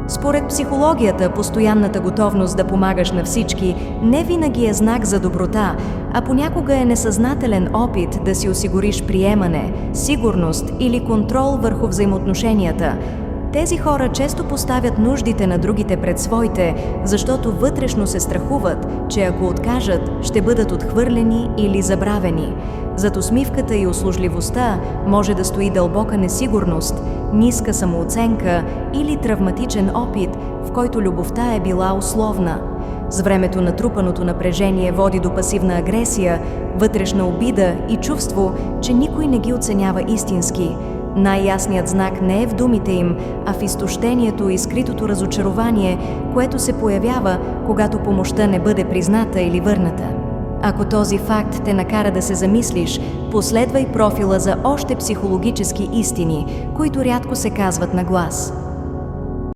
Според психологията, постоянната готовност да помагаш на всички не винаги е знак за доброта, а понякога е несъзнателен опит да си осигуриш приемане, сигурност или контрол върху взаимоотношенията. Тези хора често поставят нуждите на другите пред своите, защото вътрешно се страхуват, че ако откажат, ще бъдат отхвърлени или забравени. Зад усмивката и услужливостта може да стои дълбока несигурност, ниска самооценка или травматичен опит, в който любовта е била условна. С времето натрупаното напрежение води до пасивна агресия, вътрешна обида и чувство, че никой не ги оценява истински. Най-ясният знак не е в думите им, а в изтощението и скритото разочарование, което се появява, когато помощта не бъде призната или върната. Ако този факт те накара да се замислиш, последвай профила за още психологически истини, които рядко се казват на глас.